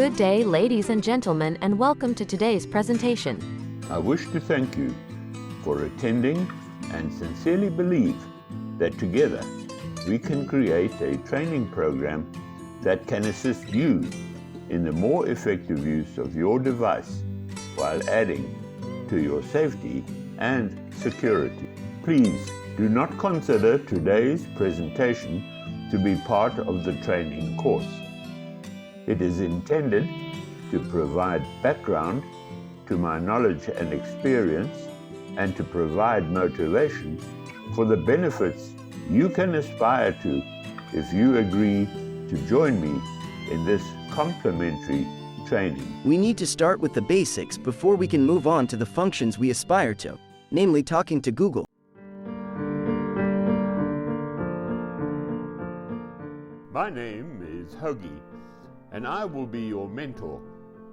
Good day, ladies and gentlemen, and welcome to today's presentation. I wish to thank you for attending and sincerely believe that together we can create a training program that can assist you in the more effective use of your device while adding to your safety and security. Please do not consider today's presentation to be part of the training course. It is intended to provide background to my knowledge and experience and to provide motivation for the benefits you can aspire to if you agree to join me in this complimentary training. We need to start with the basics before we can move on to the functions we aspire to, namely talking to Google. My name is Hoagie, and I will be your mentor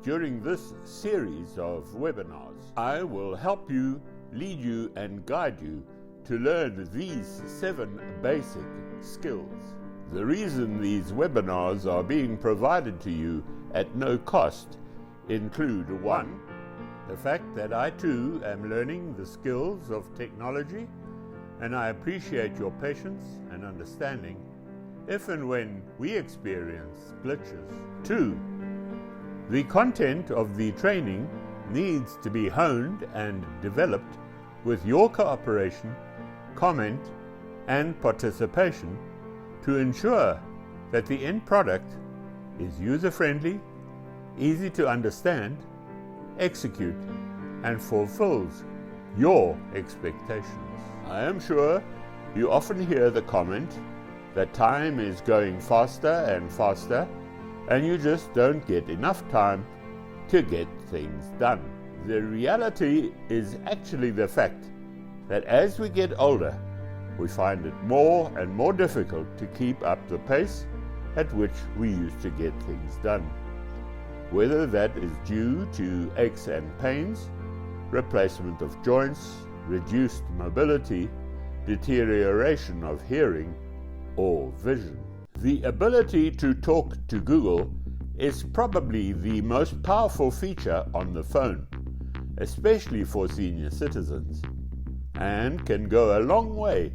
during this series of webinars. I will help you, lead you, and guide you to learn these 7 basic skills. The reason these webinars are being provided to you at no cost include 1. The fact that I too am learning the skills of technology, and I appreciate your patience and understanding if and when we experience glitches. 2. The content of the training needs to be honed and developed with your cooperation, comment, and participation to ensure that the end product is user-friendly, easy to understand, execute, and fulfills your expectations. I am sure you often hear the comment that time is going faster and faster, and you just don't get enough time to get things done. The reality is actually the fact that as we get older, we find it more and more difficult to keep up the pace at which we used to get things done. Whether that is due to aches and pains, replacement of joints, reduced mobility, deterioration of hearing, or vision. The ability to talk to Google is probably the most powerful feature on the phone, especially for senior citizens, and can go a long way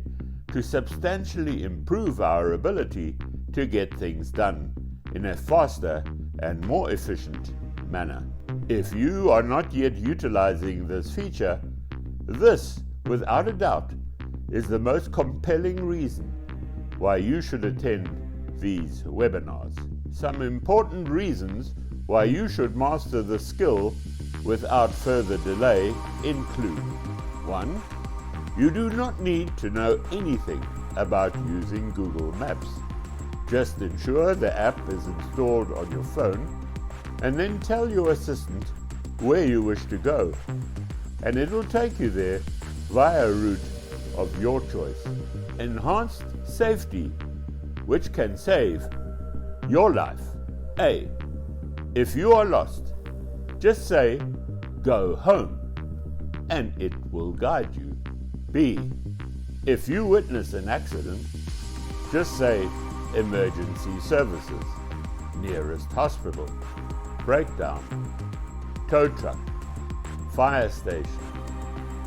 to substantially improve our ability to get things done in a faster and more efficient manner. If you are not yet utilizing this feature, this, without a doubt, is the most compelling reason why you should attend these webinars. Some important reasons why you should master the skill without further delay include: 1. You do not need to know anything about using Google Maps. Just ensure the app is installed on your phone and then tell your assistant where you wish to go, and it will take you there via a route of your choice. Enhanced safety, which can save your life. A. If you are lost, just say, "Go home," and it will guide you. B. If you witness an accident, just say, "Emergency services, nearest hospital, breakdown, tow truck, fire station,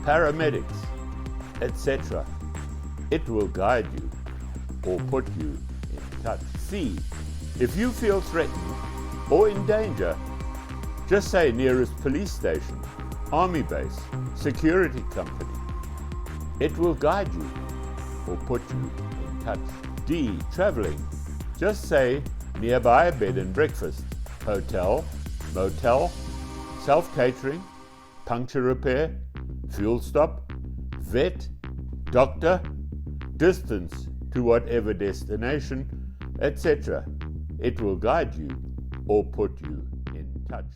paramedics, etc." It will guide you or put you in touch. C. If you feel threatened or in danger, just say nearest police station, army base, security company. It will guide you or put you in touch. D. Traveling. Just say nearby bed and breakfast, hotel, motel, self-catering, puncture repair, fuel stop, vet, doctor, distance to whatever destination, etc. It will guide you or put you in touch.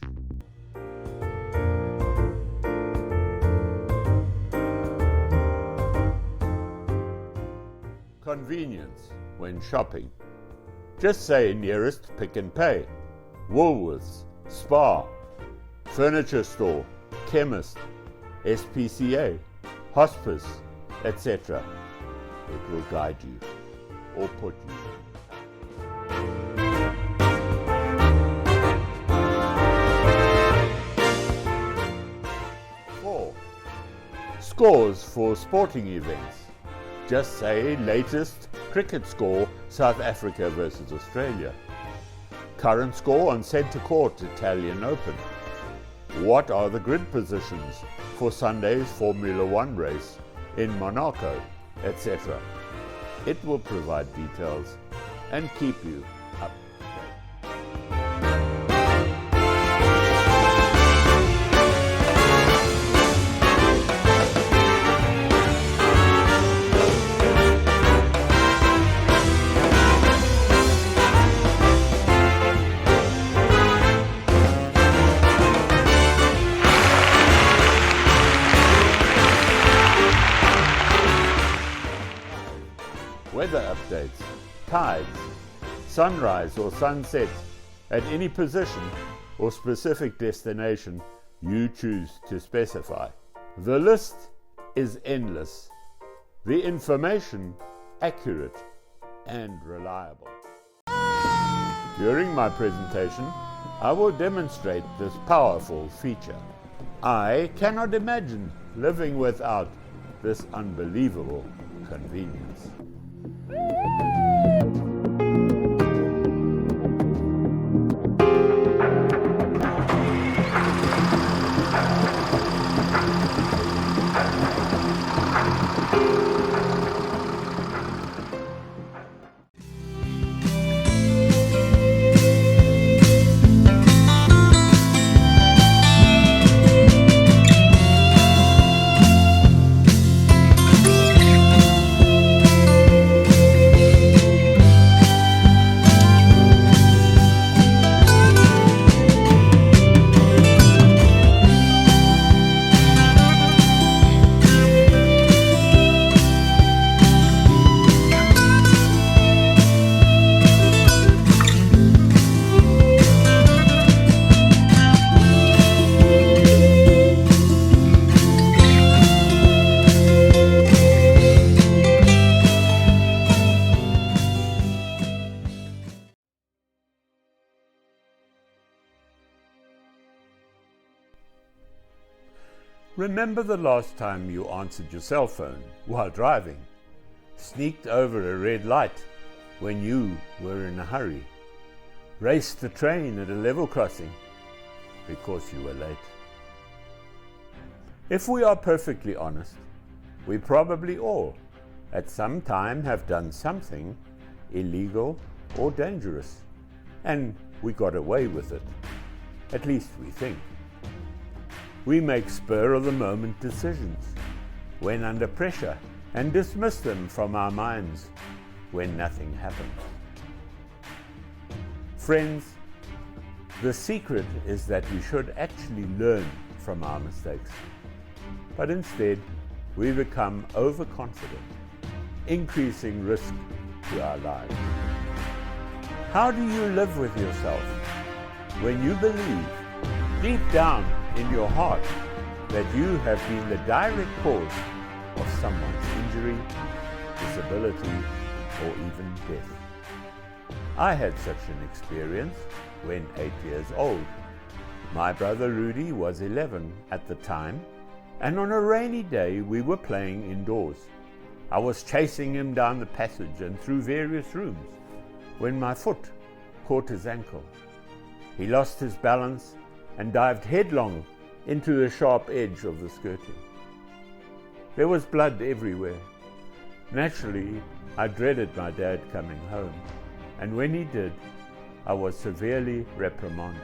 Convenience when shopping. Just say nearest Pick and Pay, Woolworths, Spar, furniture store, chemist, SPCA, hospice, etc. It will guide you or put you in touch. scores for sporting events. Just say latest cricket score, South Africa versus Australia. Current score on centre court, Italian Open. What are the grid positions for Sunday's Formula One race in Monaco, etc. It will provide details and keep you up to date. Weather updates, tides, sunrise or sunset at any position or specific destination you choose to specify. The list is endless, the information accurate and reliable. During my presentation, I will demonstrate this powerful feature. I cannot imagine living without this unbelievable convenience. Remember the last time you answered your cell phone while driving, sneaked over a red light when you were in a hurry, raced the train at a level crossing because you were late? If we are perfectly honest, we probably all at some time have done something illegal or dangerous, and we got away with it. At least we think. We make spur-of-the-moment decisions when under pressure and dismiss them from our minds when nothing happens. Friends, the secret is that we should actually learn from our mistakes. But instead, we become overconfident, increasing risk to our lives. How do you live with yourself when you believe deep down in your heart that you have been the direct cause of someone's injury, disability, or even death? I had such an experience when 8 years old. My brother Rudy was 11 at the time, and on a rainy day we were playing indoors. I was chasing him down the passage and through various rooms when my foot caught his ankle. He lost his balance and dived headlong into the sharp edge of the skirting. There was blood everywhere. Naturally, I dreaded my dad coming home, and when he did, I was severely reprimanded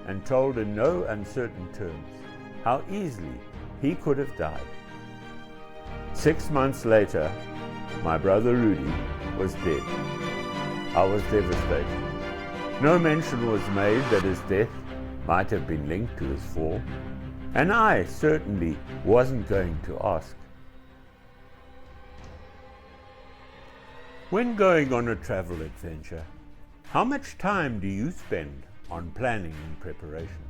and told in no uncertain terms how easily he could have died. 6 months later, my brother Rudy was dead. I was devastated. No mention was made that his death might have been linked to his fall, and I certainly wasn't going to ask. When going on a travel adventure, how much time do you spend on planning and preparation?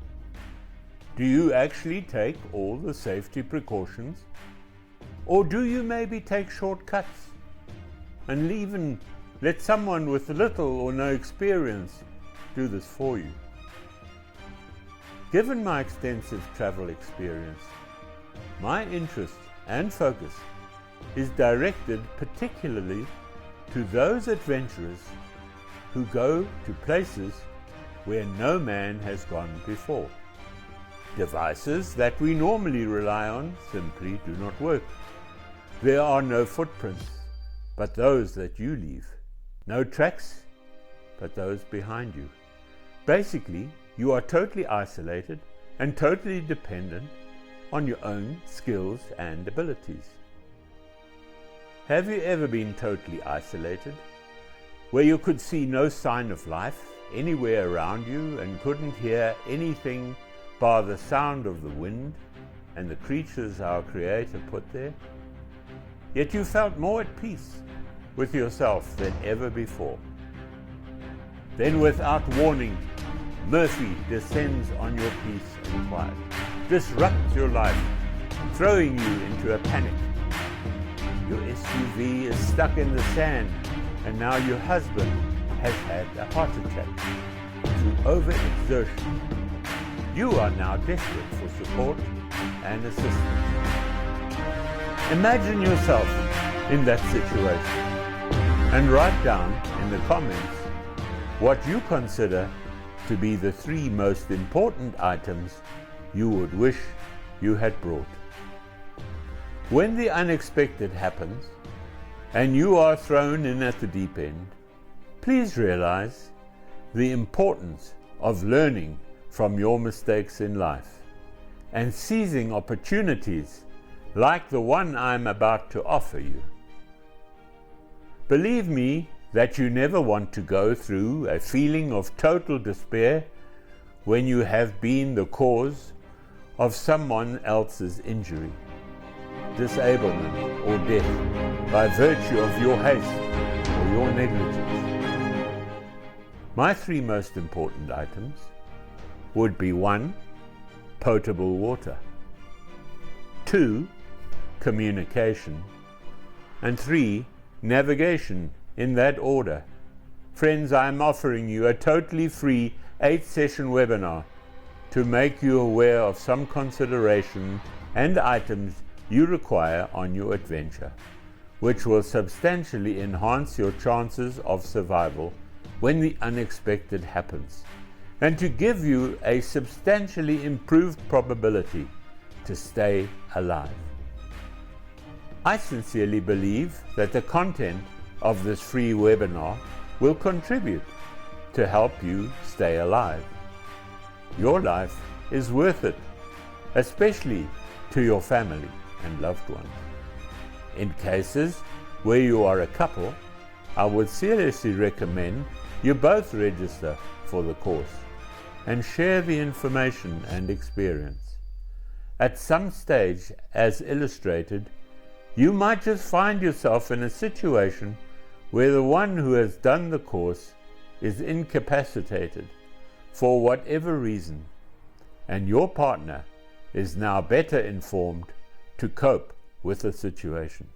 Do you actually take all the safety precautions? Or do you maybe take shortcuts and even let someone with little or no experience do this for you? Given my extensive travel experience, my interest and focus is directed particularly to those adventurers who go to places where no man has gone before. Devices that we normally rely on simply do not work. There are no footprints, but those that you leave. No tracks, but those behind you. Basically, you are totally isolated and totally dependent on your own skills and abilities. Have you ever been totally isolated, where you could see no sign of life anywhere around you and couldn't hear anything bar the sound of the wind and the creatures our Creator put there? Yet you felt more at peace with yourself than ever before. Then, without warning, Murphy descends on your peace and quiet, disrupts your life, throwing you into a panic. Your SUV is stuck in the sand, and now your husband has had a heart attack through overexertion. You are now desperate for support and assistance. Imagine yourself in that situation and write down in the comments what you consider to be the 3 most important items you would wish you had brought. When the unexpected happens and you are thrown in at the deep end, please realize the importance of learning from your mistakes in life and seizing opportunities like the one I'm about to offer you. Believe me that you never want to go through a feeling of total despair when you have been the cause of someone else's injury, disablement, or death by virtue of your haste or your negligence. My 3 most important items would be 1. Potable water, 2. Communication, and 3. Navigation, in that order. Friends, I am offering you a totally free 8-session webinar to make you aware of some consideration and items you require on your adventure, which will substantially enhance your chances of survival when the unexpected happens, and to give you a substantially improved probability to stay alive. I sincerely believe that the content of this free webinar will contribute to help you stay alive. Your life is worth it, especially to your family and loved ones. In cases where you are a couple, I would seriously recommend you both register for the course and share the information and experience. At some stage, as illustrated, you might just find yourself in a situation where the one who has done the course is incapacitated for whatever reason, and your partner is now better informed to cope with the situation.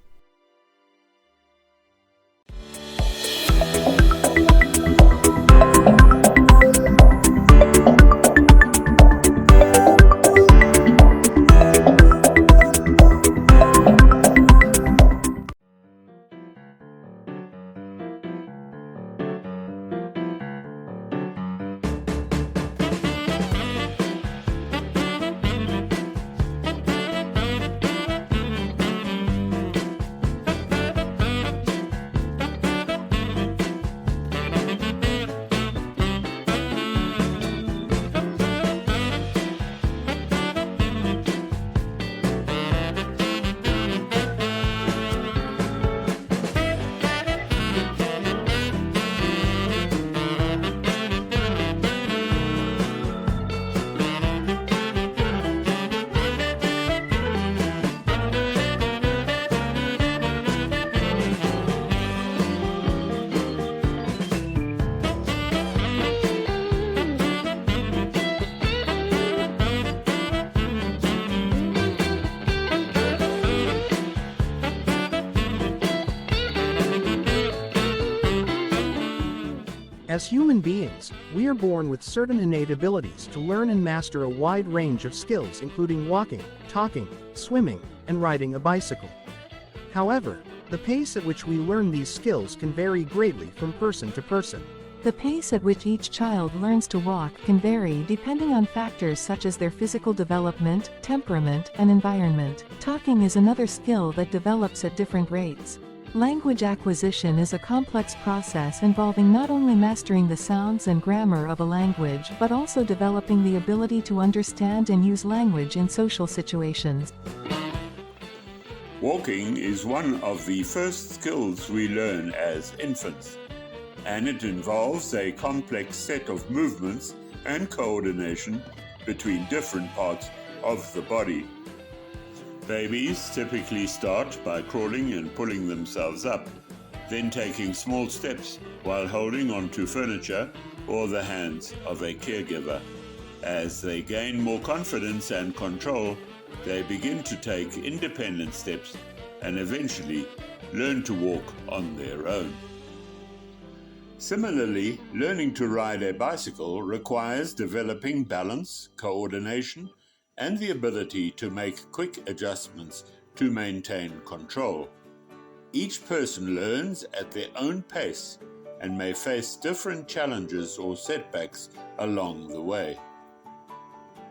As human beings, we are born with certain innate abilities to learn and master a wide range of skills, including walking, talking, swimming, and riding a bicycle. However, the pace at which we learn these skills can vary greatly from person to person. The pace at which each child learns to walk can vary depending on factors such as their physical development, temperament, and environment. Talking is another skill that develops at different rates. Language acquisition is a complex process involving not only mastering the sounds and grammar of a language but also developing the ability to understand and use language in social situations. Walking is one of the first skills we learn as infants, and it involves a complex set of movements and coordination between different parts of the body. Babies typically start by crawling and pulling themselves up, then taking small steps while holding onto furniture or the hands of a caregiver. As they gain more confidence and control, they begin to take independent steps and eventually learn to walk on their own. Similarly, learning to ride a bicycle requires developing balance, coordination, and the ability to make quick adjustments to maintain control. Each person learns at their own pace and may face different challenges or setbacks along the way.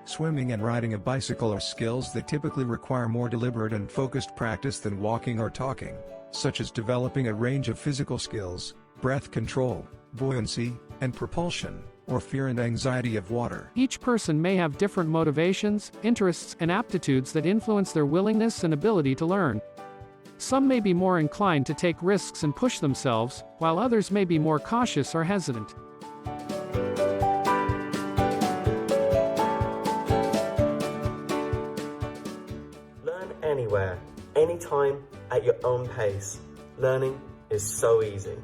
Swimming and riding a bicycle are skills that typically require more deliberate and focused practice than walking or talking, such as developing a range of physical skills, breath control, buoyancy, and propulsion, or fear and anxiety of water. Each person may have different motivations, interests, and aptitudes that influence their willingness and ability to learn. Some may be more inclined to take risks and push themselves, while others may be more cautious or hesitant. Learn anywhere, anytime, at your own pace. Learning is so easy.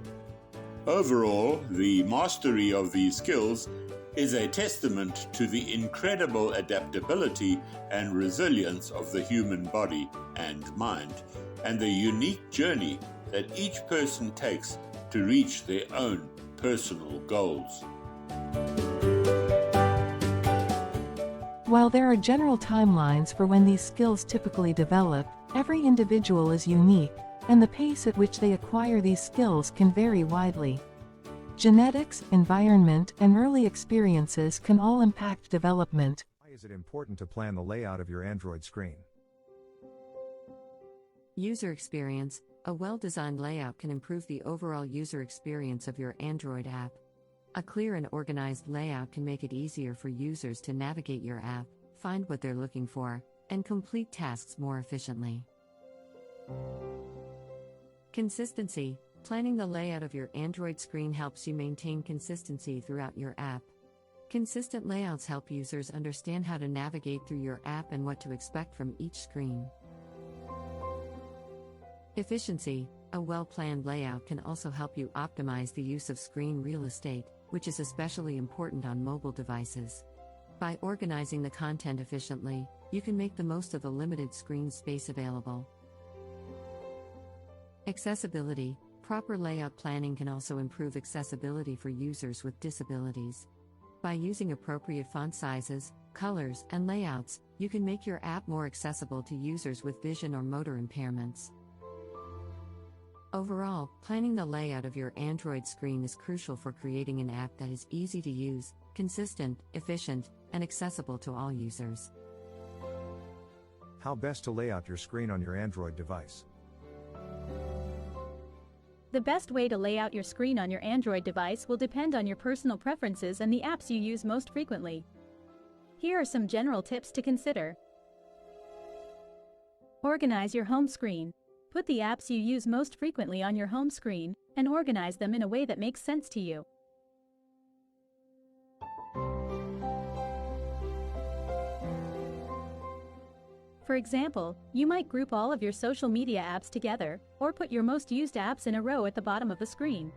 Overall, the mastery of these skills is a testament to the incredible adaptability and resilience of the human body and mind, and the unique journey that each person takes to reach their own personal goals. While there are general timelines for when these skills typically develop, every individual is unique, and the pace at which they acquire these skills can vary widely. Genetics, environment, and early experiences can all impact development. Why is it important to plan the layout of your Android screen? User experience. A well-designed layout can improve the overall user experience of your Android app. A clear and organized layout can make it easier for users to navigate your app, find what they're looking for, and complete tasks more efficiently. Consistency. Planning the layout of your Android screen helps you maintain consistency throughout your app. Consistent layouts help users understand how to navigate through your app and what to expect from each screen. Efficiency. A well-planned layout can also help you optimize the use of screen real estate, which is especially important on mobile devices. By organizing the content efficiently, you can make the most of the limited screen space available. Accessibility. Proper layout planning can also improve accessibility for users with disabilities. By using appropriate font sizes, colors, and layouts, you can make your app more accessible to users with vision or motor impairments. Overall, planning the layout of your Android screen is crucial for creating an app that is easy to use, consistent, efficient, and accessible to all users. How best to lay out your screen on your Android device? The best way to lay out your screen on your Android device will depend on your personal preferences and the apps you use most frequently. Here are some general tips to consider. Organize your home screen. Put the apps you use most frequently on your home screen, and organize them in a way that makes sense to you. For example, you might group all of your social media apps together, or put your most used apps in a row at the bottom of the screen.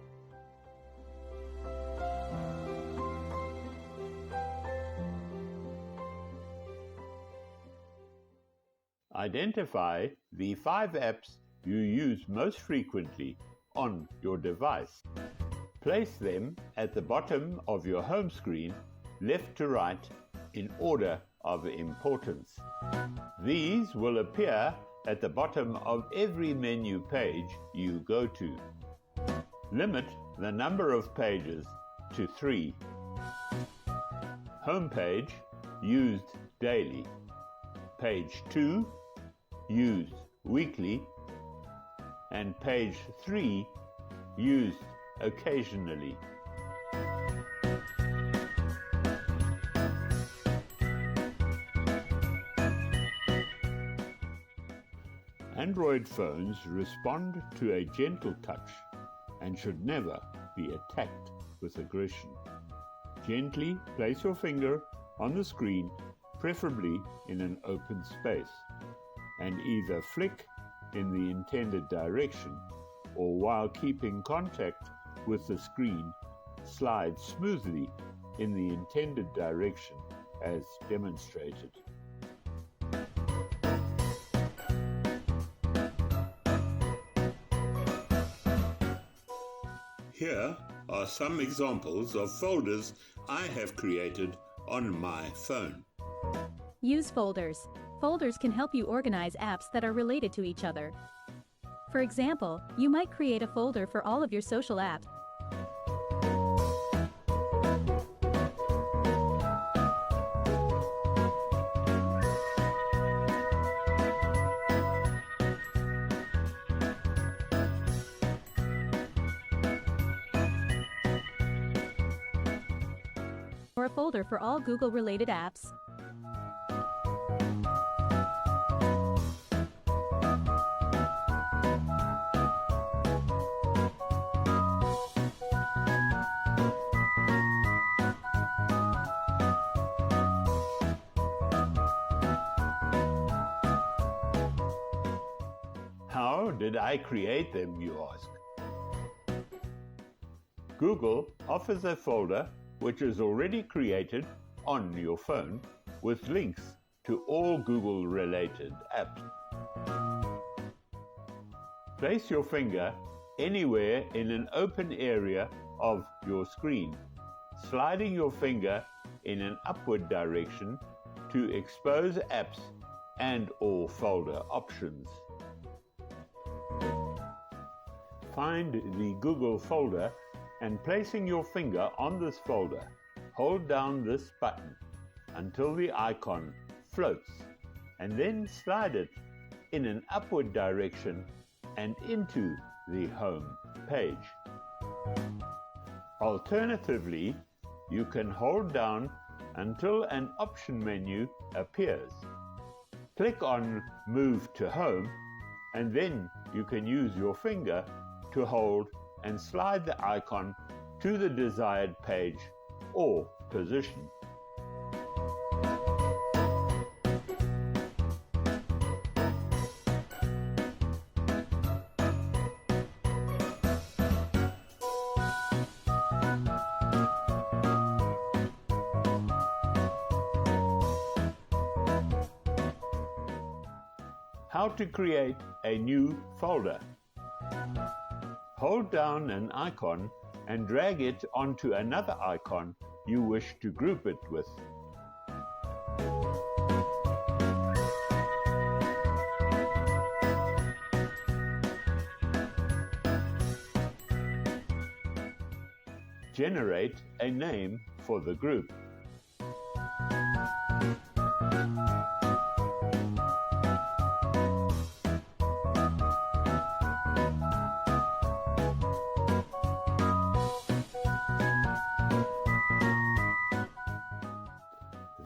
Identify the 5 apps you use most frequently on your device. Place them at the bottom of your home screen, left to right, in order of importance. These will appear at the bottom of every menu page you go to. Limit the number of pages to 3. Home page used daily. Page 2 used weekly. And page 3 used occasionally. Android phones respond to a gentle touch and should never be attacked with aggression. Gently place your finger on the screen, preferably in an open space, and either flick in the intended direction or, while keeping contact with the screen, slide smoothly in the intended direction as demonstrated. Here are some examples of folders I have created on my phone. Use folders. Folders can help you organize apps that are related to each other. For example, you might create a folder for all of your social apps. Or a folder for all Google-related apps. How did I create them, you ask? Google offers a folder which is already created on your phone with links to all Google-related apps. Place your finger anywhere in an open area of your screen, sliding your finger in an upward direction to expose apps and/or folder options. Find the Google folder and, placing your finger on this folder, hold down this button until the icon floats, and then slide it in an upward direction and into the home page. Alternatively, you can hold down until an option menu appears. Click on Move to Home, and then you can use your finger to hold and slide the icon to the desired page or position. How to create a new folder. Hold down an icon and drag it onto another icon you wish to group it with. Generate a name for the group.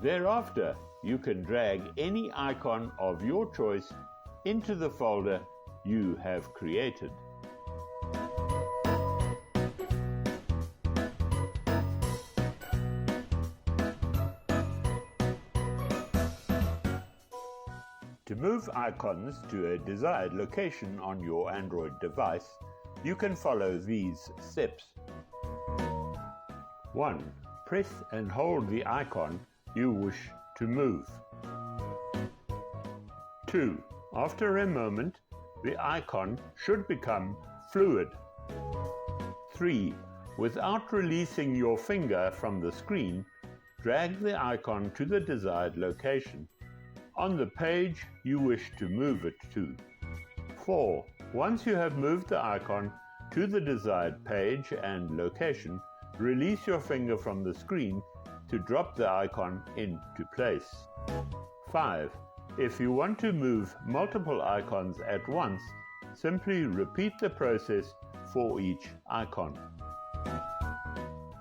Thereafter, you can drag any icon of your choice into the folder you have created. To move icons to a desired location on your Android device, you can follow these steps. 1. Press and hold the icon you wish to move. 2. After a moment, the icon should become fluid. 3. Without releasing your finger from the screen, drag the icon to the desired location on the page you wish to move it to. 4. Once you have moved the icon to the desired page and location, release your finger from the screen to drop the icon into place. 5. If you want to move multiple icons at once, simply repeat the process for each icon.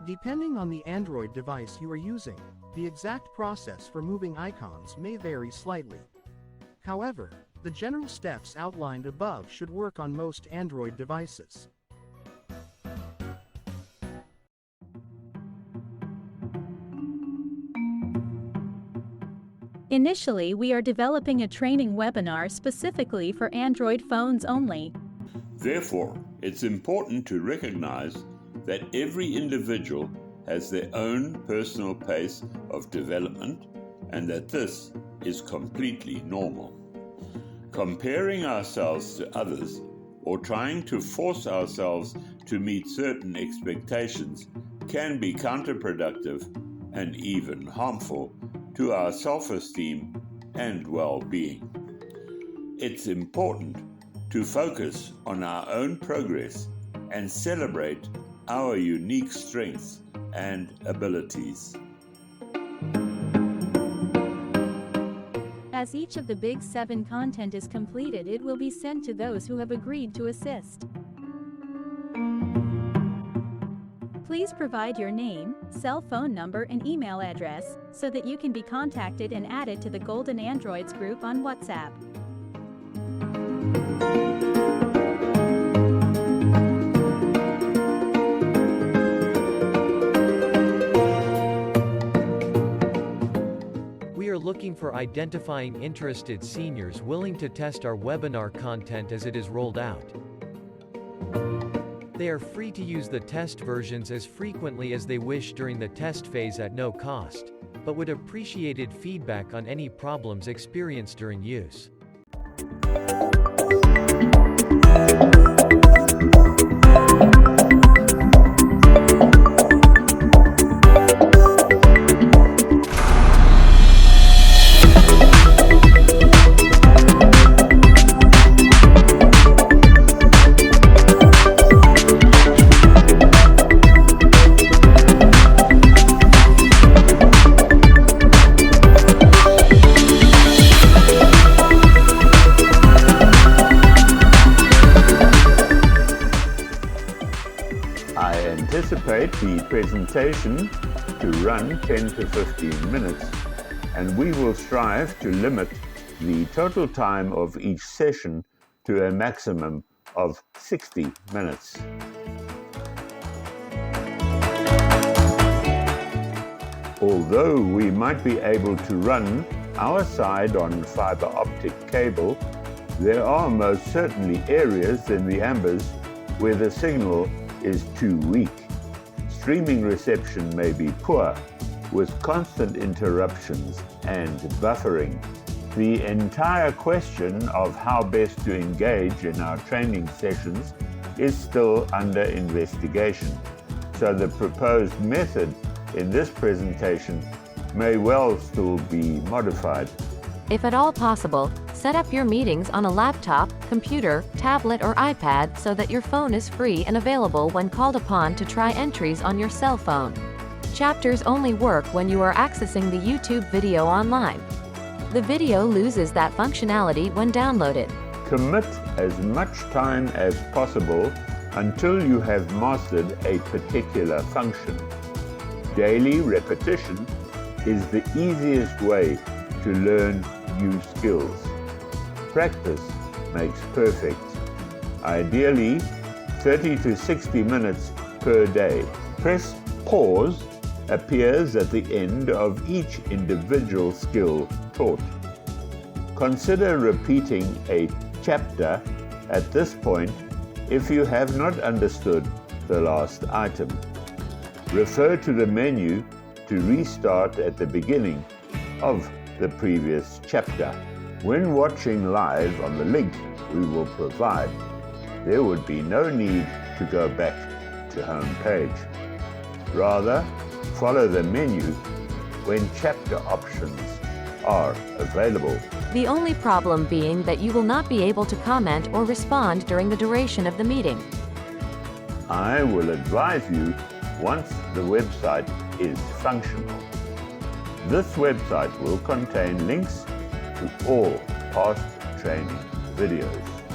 Depending on the Android device you are using, the exact process for moving icons may vary slightly. However, the general steps outlined above should work on most Android devices. Initially, we are developing a training webinar specifically for Android phones only. Therefore, it's important to recognize that every individual has their own personal pace of development and that this is completely normal. Comparing ourselves to others or trying to force ourselves to meet certain expectations can be counterproductive and even harmful to our self-esteem and well-being. It's important to focus on our own progress and celebrate our unique strengths and abilities. As each of the Big 7 content is completed, it will be sent to those who have agreed to assist. Please provide your name, cell phone number, and email address so that you can be contacted and added to the Golden Androids group on WhatsApp. We are looking for identifying interested seniors willing to test our webinar content as it is rolled out. They are free to use the test versions as frequently as they wish during the test phase at no cost, but would appreciate feedback on any problems experienced during use. I anticipate the presentation to run 10 to 15 minutes, and we will strive to limit the total time of each session to a maximum of 60 minutes. Although we might be able to run our side on fiber optic cable, there are most certainly areas in the Ambers where the signal is too weak. Streaming reception may be poor, with constant interruptions and buffering. The entire question of how best to engage in our training sessions is still under investigation, so the proposed method in this presentation may well still be modified. If at all possible, set up your meetings on a laptop, computer, tablet, or iPad so that your phone is free and available when called upon to try entries on your cell phone. Chapters only work when you are accessing the YouTube video online. The video loses that functionality when downloaded. Commit as much time as possible until you have mastered a particular function. Daily repetition is the easiest way to learn new skills. Practice makes perfect. Ideally, 30 to 60 minutes per day. Press pause appears at the end of each individual skill taught. Consider repeating a chapter at this point if you have not understood the last item. Refer to the menu to restart at the beginning of the previous chapter. When watching live on the link we will provide, there would be no need to go back to home page. Rather, follow the menu when chapter options are available. The only problem being that you will not be able to comment or respond during the duration of the meeting. I will advise you once the website is functional. This website will contain links to all past training videos.